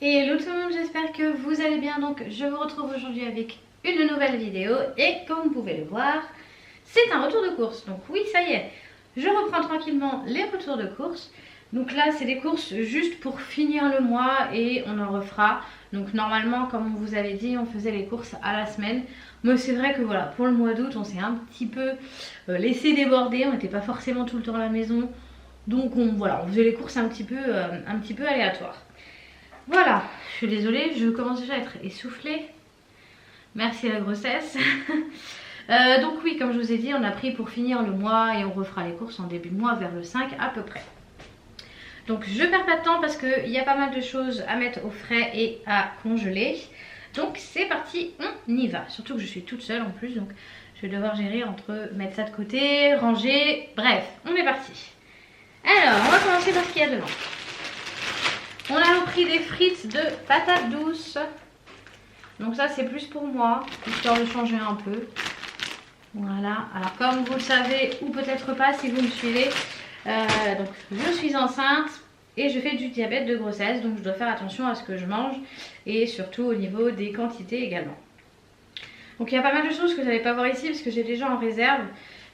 Et hello tout le monde, j'espère que vous allez bien. Donc je vous retrouve aujourd'hui avec une nouvelle vidéo et comme vous pouvez le voir, c'est un retour de course. Donc oui, ça y est, je reprends tranquillement les retours de course. Donc là c'est des courses juste pour finir le mois et on en refera. Donc normalement, comme on vous avait dit, on faisait les courses à la semaine. Mais c'est vrai que voilà, pour le mois d'août on s'est un petit peu laissé déborder. On n'était pas forcément tout le temps à la maison. Donc on faisait les courses un petit peu aléatoires. Voilà, je suis désolée, je commence déjà à être essoufflée. Merci à la grossesse. Donc oui, comme je vous ai dit, on a pris pour finir le mois et on refera les courses en début de mois vers le 5 à peu près. Donc je perds pas de temps parce qu'il y a pas mal de choses à mettre au frais et à congeler. Donc c'est parti, on y va. Surtout que je suis toute seule en plus, donc je vais devoir gérer entre mettre ça de côté, ranger, bref, on est parti. Alors, on va commencer par ce qu'il y a dedans. On a repris des frites de patates douces. Donc ça c'est plus pour moi, histoire de changer un peu. Voilà, alors comme vous le savez ou peut-être pas si vous me suivez, donc je suis enceinte et je fais du diabète de grossesse. Donc je dois faire attention à ce que je mange et surtout au niveau des quantités également. Donc il y a pas mal de choses que vous n'allez pas voir ici parce que j'ai déjà en réserve.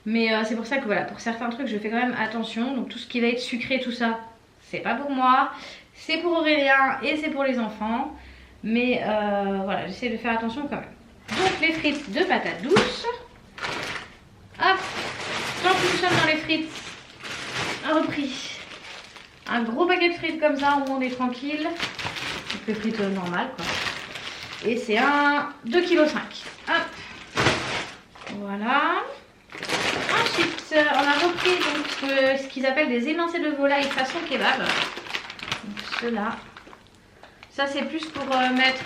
Mais c'est pour ça que voilà, pour certains trucs je fais quand même attention. Donc tout ce qui va être sucré, tout ça, c'est pas pour moi. C'est pour Aurélien et c'est pour les enfants. Mais voilà, j'essaie de faire attention quand même. Donc les frites de patates douces. Hop, tant que nous sommes dans les frites, on a repris un gros paquet de frites comme ça où on est tranquille. Donc les frites normales quoi. Et c'est un 2,5 kg. Hop, voilà. Ensuite, on a repris donc, ce qu'ils appellent des émincés de volaille façon kebab. Ceux-là. Ça c'est plus pour mettre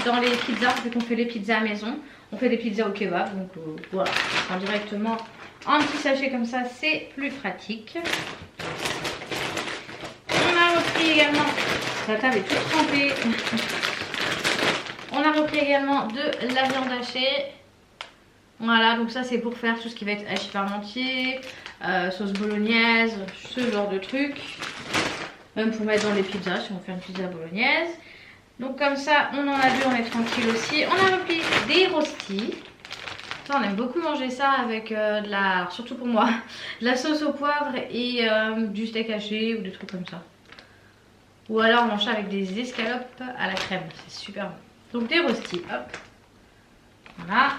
dans les pizzas, vu qu'on fait les pizzas à maison. On fait des pizzas au kebab, donc voilà, on prend directement un petit sachet comme ça, c'est plus pratique. On a repris également, la table est toute trempée. On a repris également de la viande hachée. Voilà, donc ça c'est pour faire tout ce qui va être hachis parmentier, sauce bolognaise, ce genre de trucs. Même pour mettre dans les pizzas si on fait une pizza bolognaise. Donc comme ça on en a deux, on est tranquille aussi. On a repris des rostis. Ça, on aime beaucoup manger ça avec de la, alors surtout pour moi, de la sauce au poivre et du steak haché ou des trucs comme ça. Ou alors on mange ça avec des escalopes à la crème, c'est super bon. Donc des rostis, hop. Voilà.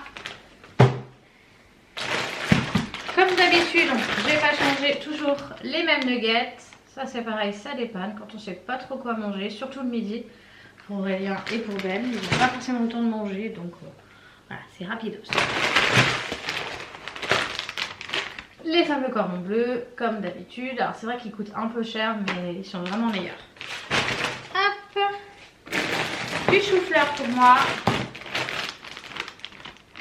Comme d'habitude, je vais pas changer toujours les mêmes nuggets. Ça c'est pareil, ça dépanne quand on sait pas trop quoi manger, surtout le midi pour Aurélien et pour Ben. Ils n'ont pas forcément le temps de manger, donc voilà, c'est rapidos. Les fameux cordons bleus, comme d'habitude. Alors c'est vrai qu'ils coûtent un peu cher, mais ils sont vraiment meilleurs. Hop, du chou-fleur pour moi.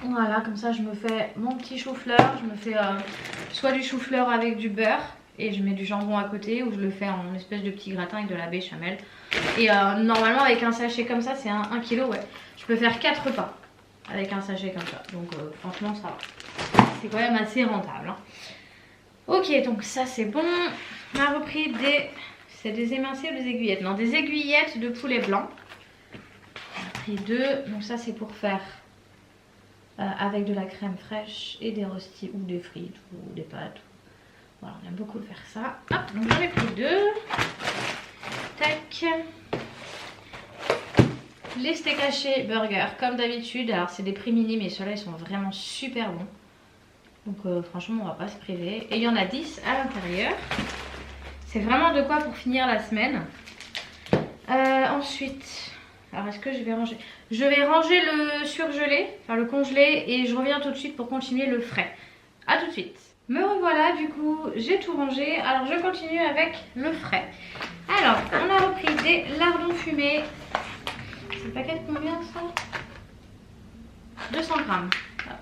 Voilà, comme ça je me fais mon petit chou-fleur. Je me fais soit du chou-fleur avec du beurre et je mets du jambon à côté, ou je le fais en espèce de petit gratin avec de la béchamel. Et normalement avec un sachet comme ça c'est un 1 kg, ouais. Je peux faire 4 repas avec un sachet comme ça. Donc franchement ça va. C'est quand même assez rentable. Hein. Ok, donc ça c'est bon. On a repris des... C'est des émincés ou des aiguillettes? Non, des aiguillettes de poulet blanc. On a pris 2. Donc ça c'est pour faire avec de la crème fraîche et des rostis ou des frites ou des pâtes. Voilà, on aime beaucoup faire ça. Hop, donc j'en ai pris 2. Tac. Les steaks hachés burger, comme d'habitude. Alors c'est des prix mini, mais ceux-là ils sont vraiment super bons. Donc franchement on va pas se priver. Et il y en a 10 à l'intérieur. C'est vraiment de quoi pour finir la semaine. Ensuite, alors est-ce que je vais ranger? Je vais ranger le surgelé, enfin le congelé, et je reviens tout de suite pour continuer le frais. A tout de suite. Me revoilà, du coup j'ai tout rangé. Alors je continue avec le frais. Alors on a repris des lardons fumés. C'est le paquet de combien ça? 200 grammes. Hop.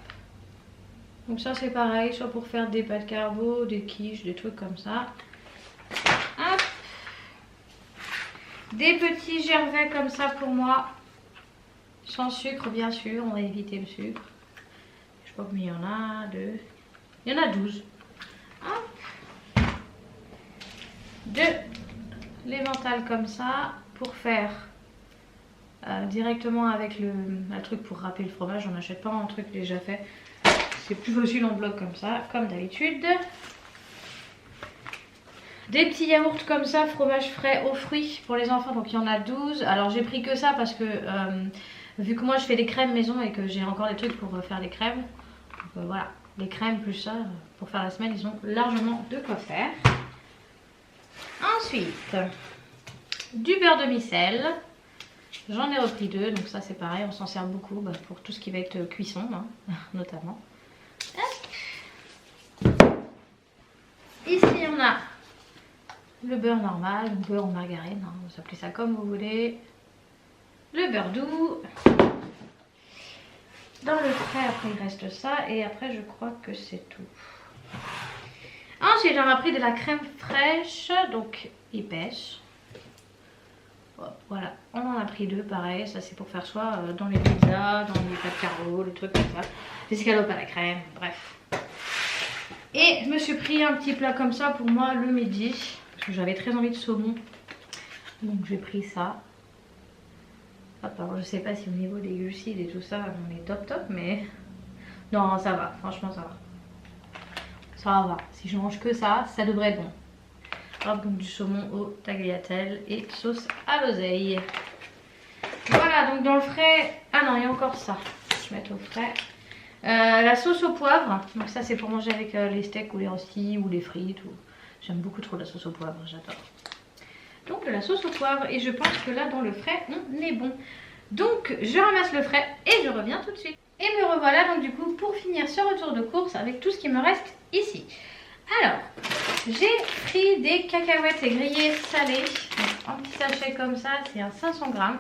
Donc ça c'est pareil, soit pour faire des pâtes carbo, des quiches, des trucs comme ça. Hop. Des petits gervais comme ça pour moi. Sans sucre bien sûr, on va éviter le sucre. Je sais pas combien il y en a, 2. Il y en a 12. Hop. 2 l'emmental comme ça pour faire directement avec le truc pour râper le fromage. On n'achète pas un truc déjà fait. C'est plus facile en bloc comme ça, comme d'habitude. Des petits yaourts comme ça, fromage frais aux fruits pour les enfants. Donc il y en a 12. Alors j'ai pris que ça parce que vu que moi je fais des crèmes maison et que j'ai encore des trucs pour faire des crèmes. Donc voilà, les crèmes plus ça, pour faire la semaine, ils ont largement de quoi faire. Ensuite, du beurre de micelle. J'en ai repris 2, donc ça c'est pareil, on s'en sert beaucoup pour tout ce qui va être cuisson, hein, notamment. Hop. Ici on a le beurre normal, le beurre en margarine, hein, vous appelez ça comme vous voulez. Le beurre doux. Dans le frais, après il reste ça, et après je crois que c'est tout. Ensuite, j'en ai pris de la crème fraîche, donc épaisse. Voilà, on en a pris 2, pareil. Ça, c'est pour faire soit dans les pizzas, dans les pâtes carreaux, les trucs comme ça. Des escalopes à la crème, bref. Et je me suis pris un petit plat comme ça pour moi le midi. Parce que j'avais très envie de saumon. Donc j'ai pris ça. Hop, alors je sais pas si au niveau des glucides et tout ça, on est top top, mais... Non, ça va, franchement ça va. Ça va, si je mange que ça, ça devrait être bon. Hop, donc du saumon au tagliatelle et sauce à l'oseille. Voilà, donc dans le frais... Ah non, il y a encore ça. Je vais mettre au frais. La sauce au poivre. Donc ça c'est pour manger avec les steaks ou les rostis ou les frites. J'aime beaucoup trop la sauce au poivre, j'adore. Donc de la sauce au poivre. Et je pense que là dans le frais, on est bon. Donc je ramasse le frais et je reviens tout de suite. Et me revoilà donc du coup pour finir ce retour de course avec tout ce qui me reste ici. Alors, j'ai pris des cacahuètes grillées salées. Donc, un petit sachet comme ça, c'est un 500 grammes.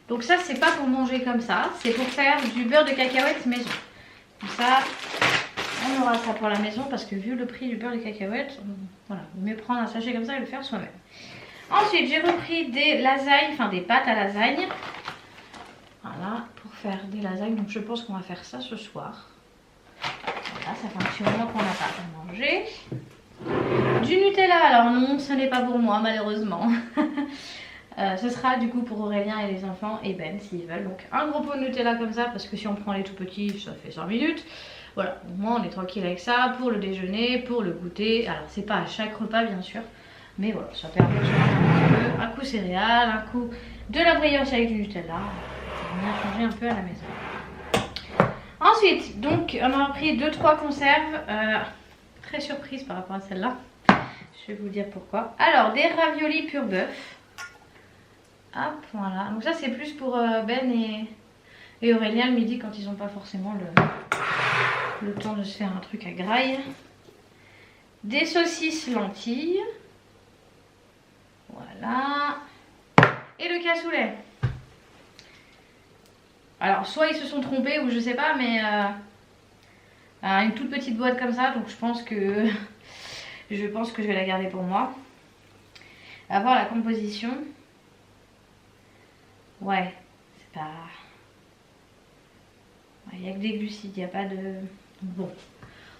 Donc ça, c'est pas pour manger comme ça, c'est pour faire du beurre de cacahuètes maison. Comme ça, on aura ça pour la maison parce que vu le prix du beurre de cacahuètes, voilà, il vaut mieux prendre un sachet comme ça et le faire soi-même. Ensuite, j'ai repris des lasagnes, enfin des pâtes à lasagne. Voilà, pour faire des lasagnes. Donc je pense qu'on va faire ça ce soir. Voilà, ça fait un petit moment qu'on n'a pas mangé. Du Nutella, alors non, ce n'est pas pour moi malheureusement. Ce sera du coup pour Aurélien et les enfants et Ben s'ils veulent. Donc un gros pot de Nutella comme ça parce que si on prend les tout petits, ça fait 5 minutes. Voilà, au moins on est tranquille avec ça pour le déjeuner, pour le goûter. Alors c'est pas à chaque repas bien sûr, mais voilà, ça permet de changer un petit peu. Un coup céréales, un coup de la brioche avec du Nutella. Ça va bien changer un peu à la maison. Ensuite, donc on a pris 2-3 conserves. Très surprise par rapport à celle-là. Je vais vous dire pourquoi. Alors, des raviolis pur bœuf. Hop, voilà. Donc ça, c'est plus pour Ben et Aurélien le midi quand ils n'ont pas forcément le temps de se faire un truc à graille. Des saucisses lentilles. Voilà. Et le cassoulet. Alors, soit ils se sont trompés ou je sais pas, mais une toute petite boîte comme ça. Donc je pense que je vais la garder pour moi. À voir la composition. Ouais, c'est pas... Il n'y a que des glucides, il n'y a pas de... Bon,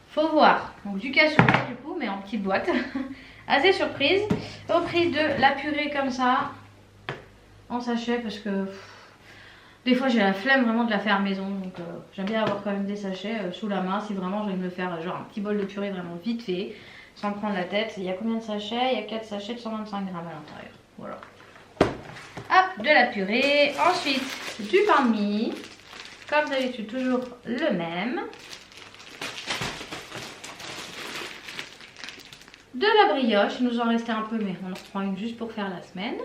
faut voir. Donc du cassoulet du coup, mais en petite boîte. Assez surprise. Au prix de la purée comme ça, en sachet, parce que des fois j'ai la flemme vraiment de la faire maison. Donc j'aime bien avoir quand même des sachets sous la main si vraiment j'ai envie de me faire genre un petit bol de purée vraiment vite fait, sans me prendre la tête. Il y a combien de sachets? Il y a 4 sachets de 125 grammes à l'intérieur. Voilà. Hop, de la purée. Ensuite, du pain de mie. Comme d'habitude, toujours le même. De la brioche. Il nous en restait un peu, mais on en reprend une juste pour faire la semaine.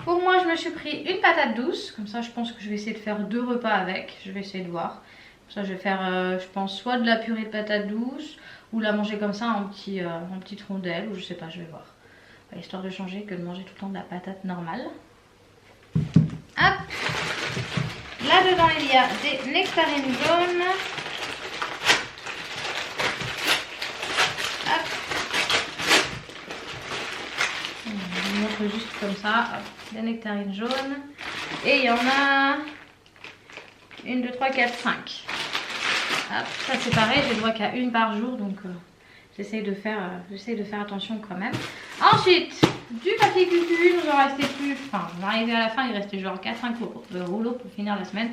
Pour moi, je me suis pris une patate douce. Comme ça, je pense que je vais essayer de faire 2 repas avec. Je vais essayer de voir. Comme ça, je vais faire, je pense, soit de la purée de patate douce ou la manger comme ça en petites rondelles. Ou je sais pas, je vais voir. Histoire de changer que de manger tout le temps de la patate normale. Hop. Là dedans il y a des nectarines jaunes. Hop. Je vous montre juste comme ça. Hop. Des nectarines jaunes. Et il y en a 1, 2, 3, 4, 5. Hop. Ça c'est pareil, j'ai le droit qu'à une par jour. Donc j'essaye de faire attention quand même. Ensuite, du papier cucu, nous en restait plus, enfin on est arrivé à la fin, il restait genre 4-5 rouleaux pour finir la semaine.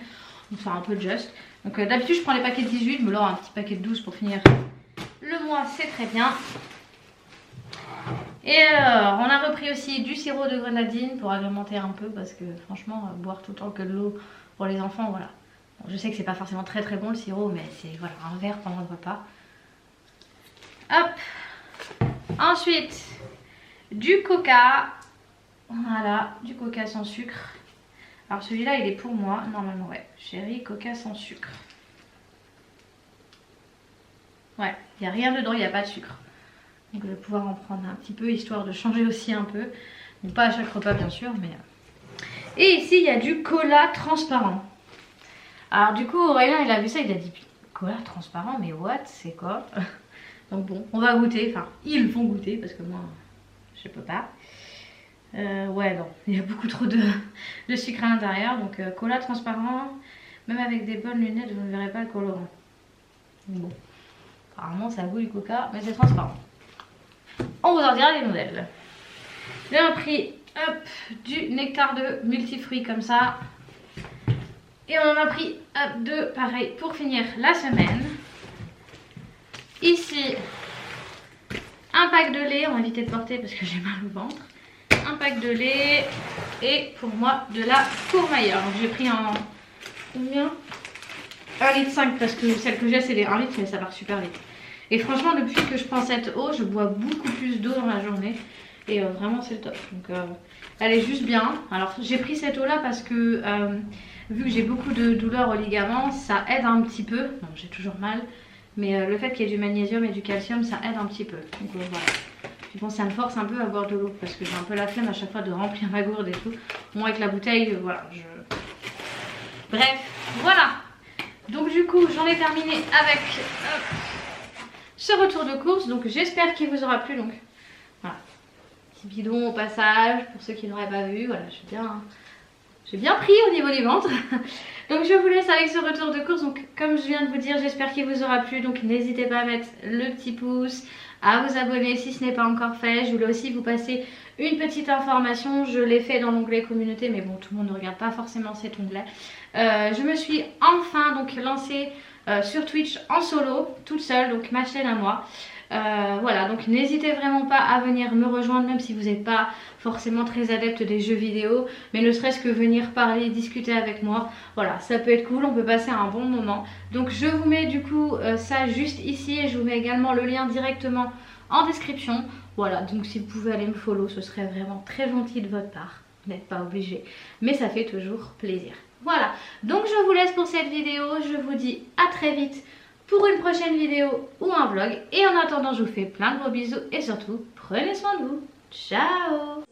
Donc c'est un peu juste. Donc d'habitude je prends les paquets de 18, mais là un petit paquet de 12 pour finir le mois, c'est très bien. Et on a repris aussi du sirop de grenadine pour agrémenter un peu parce que franchement boire tout le temps que de l'eau pour les enfants, voilà. Bon, je sais que c'est pas forcément très très bon le sirop, mais c'est voilà un verre pendant le repas. Hop. Ensuite du coca. Voilà, du coca sans sucre. Alors celui-là il est pour moi normalement, ouais. Chérie, coca sans sucre. Ouais, il n'y a rien dedans, il n'y a pas de sucre. Donc je vais pouvoir en prendre un petit peu histoire de changer aussi un peu. Bon, pas à chaque repas bien sûr, mais... Et ici il y a du cola transparent. Alors du coup Aurélien il a vu ça, il a dit cola transparent, mais what, c'est quoi? Donc bon, on va goûter, enfin ils vont goûter parce que moi je peux pas. Ouais non, il y a beaucoup trop de sucre à l'intérieur. Donc cola transparent, même avec des bonnes lunettes vous ne verrez pas le colorant. Bon, apparemment ça goûte du coca, mais c'est transparent. On vous en dira les nouvelles. J'ai pris hop, du nectar de multifruits comme ça. Et on en a pris hop, deux pareil pour finir la semaine. Ici, un pack de lait. On va éviter de porter parce que j'ai mal au ventre. Un pack de lait. Et pour moi de la Courmayeur. Donc j'ai pris en combien? 1,5 litre parce que celle que j'ai c'est les 1 litre mais ça part super vite. Et franchement depuis que je prends cette eau je bois beaucoup plus d'eau dans la journée. Et vraiment c'est le top. Donc elle est juste bien. Alors j'ai pris cette eau là parce que vu que j'ai beaucoup de douleurs aux ligaments ça aide un petit peu. Bon j'ai toujours mal. Mais le fait qu'il y ait du magnésium et du calcium ça aide un petit peu. Donc voilà. Puis bon ça me force un peu à boire de l'eau. Parce que j'ai un peu la flemme à chaque fois de remplir ma gourde et tout. Bon avec la bouteille voilà bref voilà. Donc du coup j'en ai terminé avec ce retour de course. Donc j'espère qu'il vous aura plu. Donc voilà. Petit bidon au passage pour ceux qui n'auraient pas vu. Voilà, j'ai bien pris au niveau du ventre. Donc je vous laisse avec ce retour de course. Donc comme je viens de vous dire, j'espère qu'il vous aura plu. Donc n'hésitez pas à mettre le petit pouce, à vous abonner si ce n'est pas encore fait. Je voulais aussi vous passer une petite information. Je l'ai fait dans l'onglet communauté, mais bon, tout le monde ne regarde pas forcément cet onglet. Je me suis enfin donc lancée sur Twitch en solo, toute seule, donc ma chaîne à moi. Voilà, donc n'hésitez vraiment pas à venir me rejoindre même si vous n'êtes pas forcément très adepte des jeux vidéo, mais ne serait-ce que venir parler, discuter avec moi, voilà, ça peut être cool, on peut passer un bon moment. Donc je vous mets du coup ça juste ici et je vous mets également le lien directement en description. Voilà, donc si vous pouvez aller me follow, ce serait vraiment très gentil de votre part, vous n'êtes pas obligé, mais ça fait toujours plaisir. Voilà, donc je vous laisse pour cette vidéo, je vous dis à très vite pour une prochaine vidéo ou un vlog. Et en attendant, je vous fais plein de gros bisous et surtout, prenez soin de vous. Ciao!